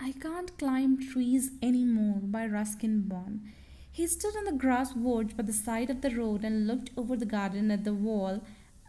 I Can't Climb Trees Anymore by Ruskin Bond. He stood on the grass verge by the side of the road and looked over the garden at the wall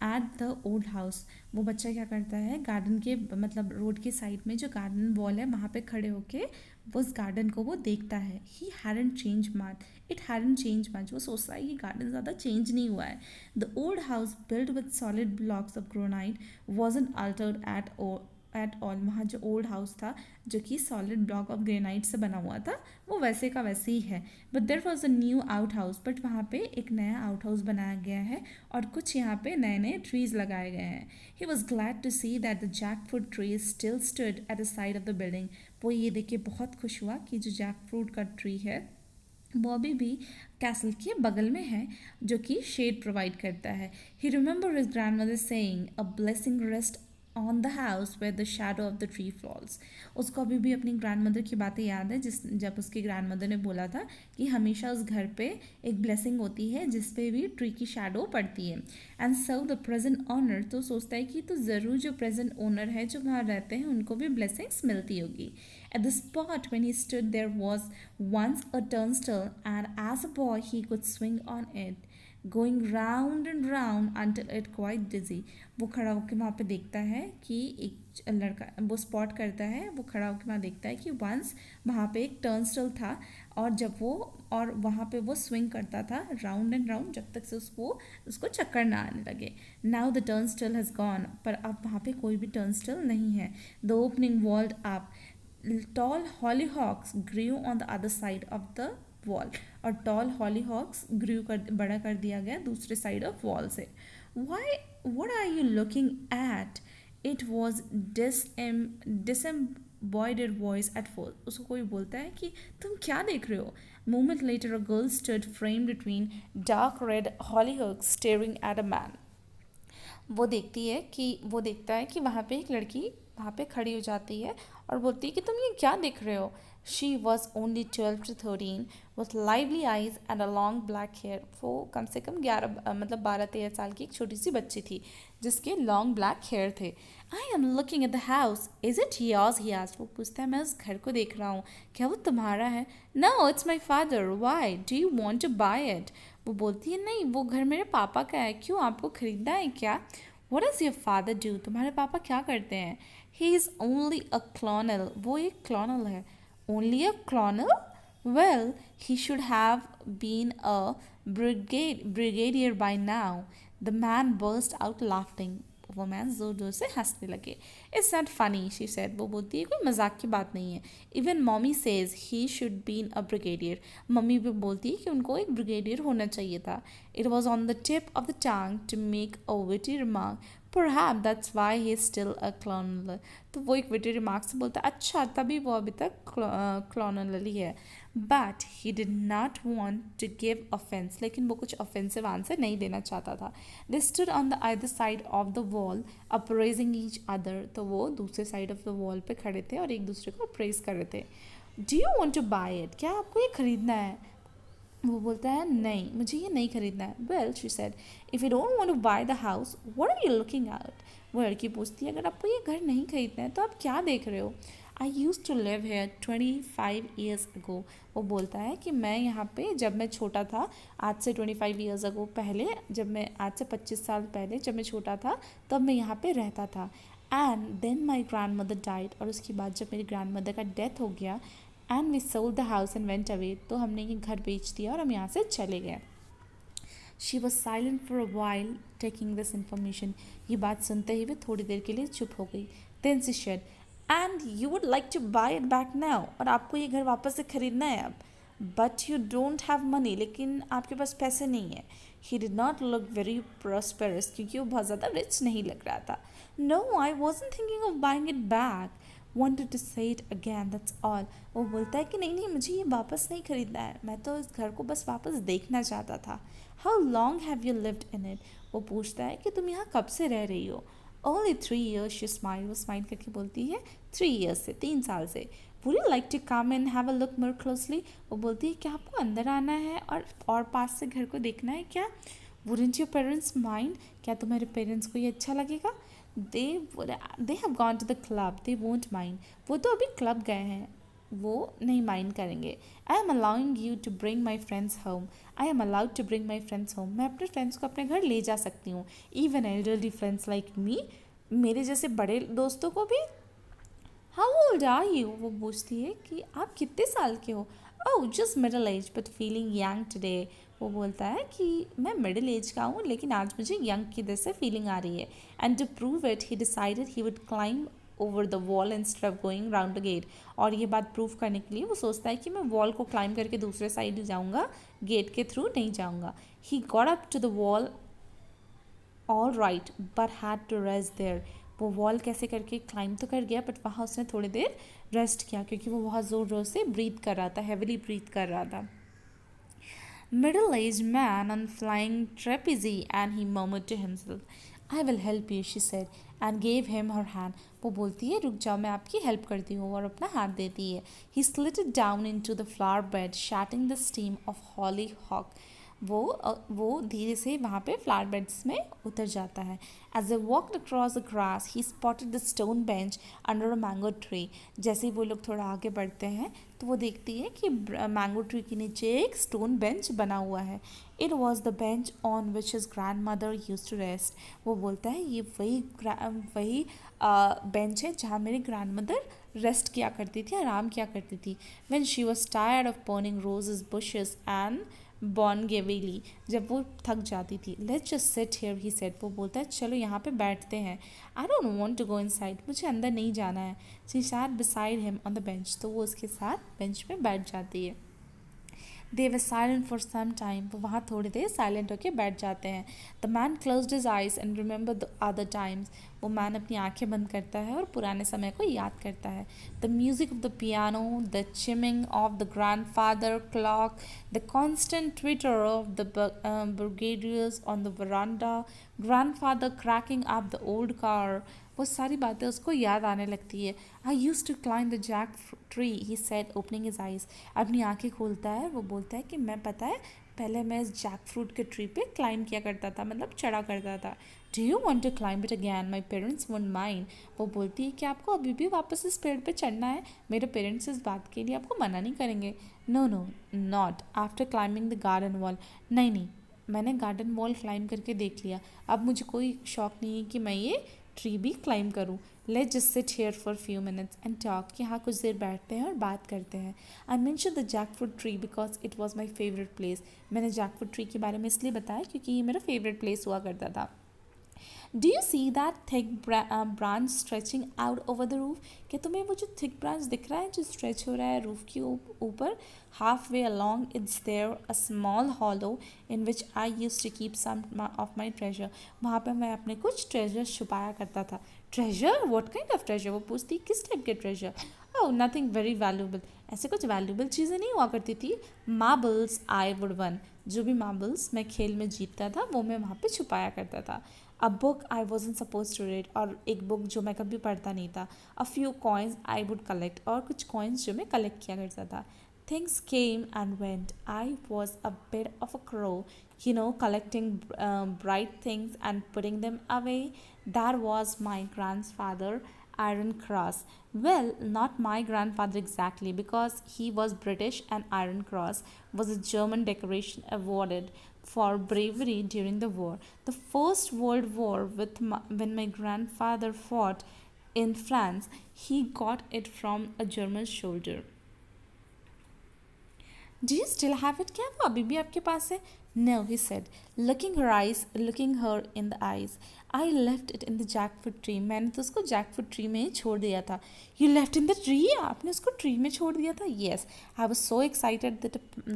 at the old house. वो बच्चा क्या करता है, garden के मतलब road के side में जो गार्डन वॉल है वहाँ पे खड़े होके वो उस गार्डन को वो देखता है. He hadn't change much, it hadn't change much. वो सोचता है कि गार्डन ज़्यादा चेंज नहीं हुआ है. The old house build with solid blocks of granite wasn't altered at all. वहाँ जो ओल्ड हाउस था जो कि सॉलिड ब्लॉक ऑफ ग्रेनाइट से बना हुआ था वो वैसे का वैसे ही है. But there was a new outhouse, but वहाँ पे एक नया आउट हाउस बनाया गया है और कुछ यहाँ पे नए नए ट्रीज लगाए गए हैं. He was glad to see that the jackfruit tree still stood at the side of the building. वो ये देख के बहुत खुश हुआ कि जो जैक फ्रूट का ट्री है वो अभी भी कैसल के बगल में है जो कि शेड प्रोवाइड करता है. He remember his grandmother saying a blessing rest on the house where the shadow of the tree falls. उसको अभी भी अपनी ग्रैंड मदर की बातें याद है जिस जब उसकी ग्रैंड मदर ने बोला था कि हमेशा उस घर पे एक ब्लेसिंग होती है जिस पे भी ट्री की शैडो पड़ती है. And so the present owner तो सोचता है कि तो ज़रूर जो प्रेजेंट ओनर है जो वहाँ रहते हैं उनको भी ब्लेसिंग्स मिलती होगी. At the spot when he stood there was once a turnstile, and as a boy he could swing on it, going round and round until it quite dizzy. वो खड़ा होकर वहाँ पे देखता है कि एक लड़का वो स्पॉट करता है, वो खड़ा होकर वहाँ देखता है कि वंस वहाँ पे एक टर्नस्टल था और जब वो और वहाँ पे वो स्विंग करता था राउंड एंड राउंड जब तक से उसको चक्कर ना आने लगे. Now the turnstile has gone, पर अब वहाँ पे कोई भी टर्नस्टल नहीं है. The opening walled up, tall hollyhocks grew on the other side of the wall. और tall hollyhocks grew बड़ा कर दिया गया दूसरे side of wall से. Why, what are you looking at? It was disembodied voice at first. उसको कोई बोलता है कि तुम क्या देख रहे हो. Moment later a girl stood framed between dark red hollyhocks staring at a man. वो देखता है कि वहाँ पे एक लड़की वहाँ पे खड़ी हो जाती है और बोलती है कि तुम ये क्या देख रहे हो. She was only 12 to 13 with lively eyes and a long black hair. वो कम से कम 12-13 साल की एक छोटी सी बच्ची थी जिसके लॉन्ग ब्लैक हेयर थे. I am looking at the house, is it yours he asked. वो पूछता है मैं उस घर को देख रहा हूँ, क्या वो तुम्हारा है. No it's my father, why do you want to buy it. वो बोलती है नहीं वो घर मेरे पापा का है, क्यों आपको खरीदना है क्या. What does your father do? तुम्हारे पापा क्या करते हैं. He is only a colonel. वो एक colonel है. Only a colonel? Well, he should have been a brigadier by now. The man burst out laughing. वो मैन जोर जोर से हंसने लगे. It's not funny, she said. वो बोलती है कोई मजाक की बात नहीं है. Even mummy says he should been a brigadier. Mummy भी बोलती है कि उनको एक ब्रिगेडियर होना चाहिए था. It was on the tip of the tongue to make a witty remark. Perhaps that's why he is still a colonel. तो वो एक विटी रिमार्क से बोलता है अच्छा तभी वो अभी तक colonel ही है. But he did not want to give offense. लेकिन वो कुछ offensive आंसर नहीं देना चाहता था. They stood on the either side of the wall, appraising each other. तो वो दूसरे side of the wall पे खड़े थे और एक दूसरे को appraise कर रहे थे. Do you want to buy it? क्या आपको ये खरीदना है. वो बोलता है नहीं मुझे ये नहीं खरीदना है. Well she said if you don't want to buy the house what are you looking at. वो लड़की पूछती है अगर आपको ये घर नहीं खरीदना है तो आप क्या देख रहे हो. I use to live here 25 years ago. वो बोलता है कि मैं यहाँ पे जब मैं छोटा था आज से 25 years ago पहले जब मैं आज से 25 साल पहले जब मैं छोटा था तब मैं यहाँ पे रहता था. And then my grandmother died. और उसके बाद जब मेरी ग्रैंड मदर का डेथ हो गया and we sold the house and went away. तो हमने ये घर बेच दिया और हम यहाँ से चले गए. She was silent for a while taking this information. ये बात सुनते ही वे थोड़ी देर के लिए चुप हो गई. Then she said and you would like to buy it back now. और आपको ये घर वापस से खरीदना है अब. But you don't have money. लेकिन आपके पास पैसे नहीं है. He did not look very prosperous क्योंकि वो बहुत ज़्यादा रिच नहीं लग रहा था. No I wasn't thinking of buying it back. wanted to say it again, that's all. वो बोलता है कि नहीं नहीं मुझे ये वापस नहीं खरीदना है, मैं तो इस घर को बस वापस देखना चाहता था. How long have you lived in it? वो पूछता है कि तुम यहाँ कब से रह रही हो. Only 3 years, she smiled. वो स्माइल करके बोलती है 3 years से, 3 साल से. Would you like to come and have a look more closely? वो बोलती है क्या आपको अंदर आना है और पास से घर को देखना है क्या. Wouldn't your parents mind? क्या तुम्हारे पेरेंट्स को ये अच्छा लगेगा. They have gone to the club. They won't mind. वो तो अभी क्लब गए हैं. वो नहीं माइंड करेंगे. I am allowing you to bring my friends home. I am allowed to bring my friends home. मैं अपने फ्रेंड्स को अपने घर ले जा सकती हूँ. Even elderly friends like me, मेरे जैसे बड़े दोस्तों को भी. हाउ ओल्ड आर यू, वो पूछती है कि आप कितने साल के हो. Oh just middle age but feeling young today. वो बोलता है कि मैं मिडिल एज का हूँ लेकिन आज मुझे यंग की तरह से फीलिंग आ रही है. And to prove it he decided he would climb over the wall instead of going round the gate. और ये बात प्रूव करने के लिए वो सोचता है कि मैं वॉल को क्लाइंब करके दूसरे साइड जाऊँगा, गेट के थ्रू नहीं जाऊँगा. He got up to the wall all right but had to rest there. वो वॉल कैसे करके क्लाइंब तो कर गया बट वहाँ उसने थोड़ी देर रेस्ट किया क्योंकि वो बहुत ज़ोर ज़ोर से ब्रीथ कर रहा था, हेविली ब्रीथ कर रहा था. Middle-aged man on flying trapeze and he murmured to himself, I will help you, she said and gave him her hand. वो बोलती है रुक जाओ मैं आपकी हेल्प करती हूँ और अपना हाथ देती है. He slid it down into the flower bed, shutting the steam of hollyhock. वो धीरे से वहाँ पे फ्लावर बेड्स में उतर जाता है. As they walked across the grass, he spotted the stone bench under a mango tree. जैसे ही वो लोग थोड़ा आगे बढ़ते हैं तो वो देखती है कि मैंगो ट्री के नीचे एक स्टोन बेंच बना हुआ है. It was the bench on which his grandmother used to rest. वो बोलता है ये वही बेंच है जहाँ मेरी ग्रैंडमदर रेस्ट किया करती थी, आराम किया करती थी. When she was tired of burning roses bushes and बॉनगेविली, जब वो थक जाती थी. Let's just sit here he said. वो बोलता है चलो यहाँ पे बैठते हैं. I don't want to go inside, मुझे अंदर नहीं जाना है. She sat beside him on the bench. तो वो उसके साथ बेंच पे बैठ जाती है. They were silent for some time. वो वहाँ थोड़ी देर साइलेंट होकर बैठ जाते हैं. The man closed his eyes and remember the other times. वो मैन अपनी आंखें बंद करता है और पुराने समय को याद करता है. The music of the piano, the chiming of the grandfather clock, the constant twitter of the brigadiers on the veranda, grandfather cranking up the old car. वो सारी बातें उसको याद आने लगती है. I use to climb the jack tree he said opening his eyes. अपनी आंखें खोलता है. वो बोलता है कि मैं पता है पहले मैं इस जैक फ्रूट के ट्री पे क्लाइंब किया करता था, मतलब चढ़ा करता था. Do you want to climb it again, my parents won't mind. वो बोलती है कि आपको अभी भी वापस इस पेड़ पे चढ़ना है, मेरे पेरेंट्स इस बात के लिए आपको मना नहीं करेंगे. No no not after climbing the garden wall. नहीं नहीं, मैंने गार्डन वॉल क्लाइंब करके देख लिया, अब मुझे कोई शौक नहीं है कि मैं ये ट्री भी क्लाइंब करूँ. Let's just sit here for few minutes and talk. कि हाँ कुछ देर बैठते हैं और बात करते हैं. I mention the jackfruit tree because it was my favourite place. मैंने जैकफ्रूट ट्री के बारे में इसलिए बताया क्योंकि ये मेरा फेवरेट प्लेस हुआ करता था. Do you see that thick branch stretching out over the roof. क्या तुम्हें वो जो थिक ब्रांच दिख रहा है जो स्ट्रेच हो रहा है रूफ के ऊपर. Halfway along it's there a small hollow in which I use to keep some of my treasure. वहाँ पर मैं अपने कुछ ट्रेजर छुपाया करता था. Treasure, what kind of treasure. वो पूछती किस टाइप के treasure. Oh nothing very valuable. ऐसे कुछ वैल्यूबल चीज़ें नहीं हुआ करती थी. Marbles I would won. जो भी मार्बल्स मैं खेल में जीतता था वो मैं वहाँ पे छुपाया करता था. A book I wasn't suppose to read. और एक बुक जो मैं कभी पढ़ता नहीं था. A few coins I would collect. और कुछ कॉइन्स जो मैं कलेक्ट किया करता था. Things came and went. I was a bit of a crow, collecting bright things and putting them away. That was my grandfather, Iron Cross. Well, not my grandfather exactly, because he was British and Iron Cross was a German decoration awarded for bravery during the war. The First World War, when my grandfather fought in France, he got it from a German soldier. Do you still have it? क्या वो अभी भी आपके पास है? No, he said, looking her in the eyes. I left it in the jackfruit tree. मैंने तो उसको jackfruit tree में ही छोड़ दिया था. You left in the tree? आपने उसको tree में छोड़ दिया था? Yes, I was so excited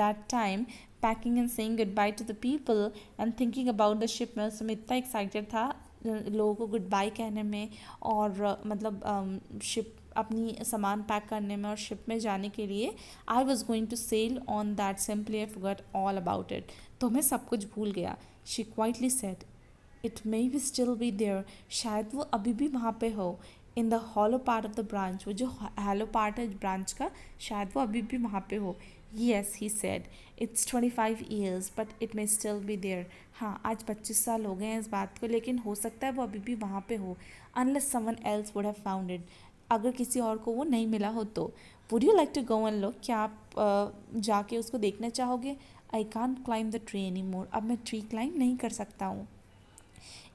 that time, packing and saying goodbye to the people and thinking about the ship. मैं उस समय इतना excited था लोगों को गुड बाय कहने में और मतलब शिप अपनी सामान पैक करने में और शिप में जाने के लिए. I was going to sell on that simply I forgot all about it. तो मैं सब कुछ भूल गया. She quietly said it may be still be there. शायद वो अभी भी वहाँ पे हो. In the hollow part of the branch. वो जो हॉलो पार्ट है ब्रांच का, शायद वो अभी भी वहाँ पे हो. Yes he said it's 25 years but it may still be there. हाँ आज 25 साल हो गए हैं इस बात को, लेकिन हो सकता है वो अभी भी वहाँ पे हो. Unless someone else would have found it. अगर किसी और को वो नहीं मिला हो तो. Would you like to go and look? क्या आप जाके उसको देखना चाहोगे? I can't climb the tree any more, अब मैं ट्री क्लाइम नहीं कर सकता हूँ।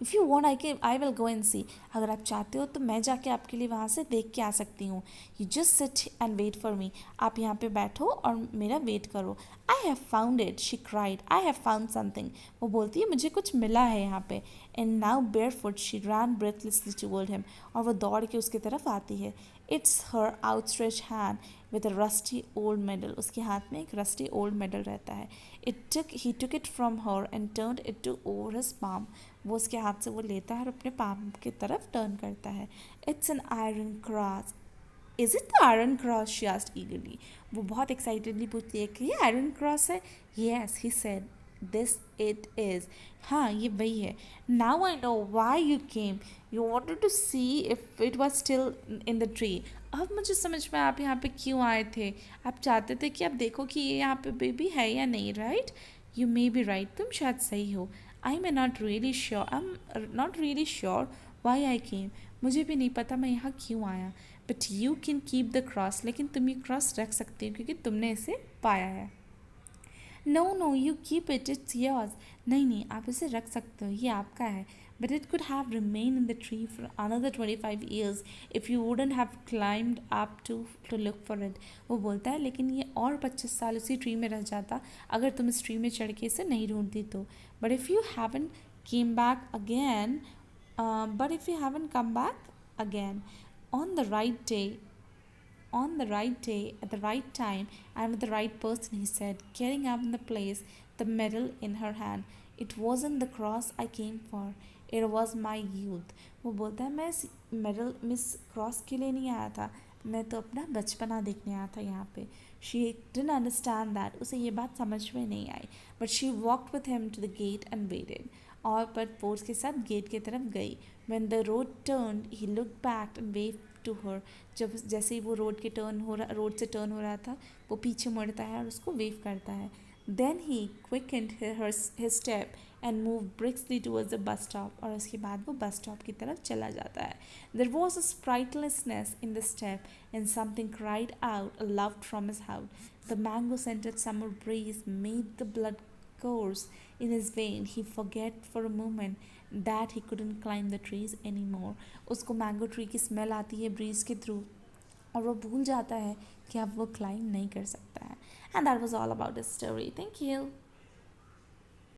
If you want I will go and see, अगर आप चाहते हो तो मैं जाके आपके लिए वहाँ से देख के आ सकती हूँ। You just sit and wait for me, आप यहाँ पे बैठो और मेरा वेट करो। I have found it, she cried, I have found something, वो बोलती है मुझे कुछ मिला है यहाँ पे। And now barefoot she run breathlessly toward him, और वो दौड़ के उसकी तरफ आती है। It's her outstretch hand with a rusty old medal, उसके हाथ में एक रस्टी ओल्ड मेडल रहता है। He took it from her and turn it to over his palm, वो उसके हाथ से वो लेता है और अपने पाम की तरफ टर्न करता है। It's an iron cross. Is it the iron cross? She asked eagerly, वो बहुत एक्साइटेडली पूछती है कि ये आयरन क्रॉस है? Yes, he said, this it is, हाँ ये वही है। Now I know why you came, you wanted to see if it was still in the tree, अब मुझे समझ में आप यहाँ पे क्यों आए थे, आप चाहते थे कि आप देखो कि ये यहाँ पे बेबी है या नहीं, right? You may be right, तुम शायद सही हो। I am not really sure why I came, मुझे भी नहीं पता मैं यहाँ क्यों आया। But you can keep the cross, लेकिन तुम ये क्रॉस रख सकते हो क्योंकि तुमने इसे पाया है। No no you keep it, it's yours, नहीं नहीं आप इसे रख सकते हो, ये आपका है। But it could have remain in the tree for another 25 years if you wouldn't have climbed up to look for it, वो बोलता है लेकिन ये और 25 साल उसी ट्री में रह जाता अगर तुम इस ट्री में चढ़ के इसे नहीं ढूंढती तो। But if you haven't came back again but if you haven't come back again on the right day, at the right time, and with the right person, he said, getting up in the place, the medal in her hand. It wasn't the cross I came for. It was my youth. वो बोलता है मैं इस medal miss cross के लिए नहीं आया था, मैं तो अपना बचपना देखने आया था यहाँ पे। शी didn't understand that, उसे ये बात समझ में नहीं आई। But she walked with him to the gate and waited, और पर पोर्स के साथ गेट की तरफ गई। When the road turned, he looked back and waved to her. जब जैसे ही वो रोड से टर्न हो रहा था, वो पीछे मुड़ता है और उसको वेव करता है। Then he quickened his step and moved briskly towards the bus stop, और उसके बाद वो बस स्टॉप की तरफ चला जाता है। There was a spritelessness in the step, and something cried out aloud from his heart. The mango-scented summer breeze made the blood course in his vein. He forget for a moment that he couldn't climb the trees anymore. उसको mango tree की smell आती है bridge के through, और वो भूल जाता है कि अब वो क्लाइंब नहीं कर सकता है। And that was all about this story. Thank you.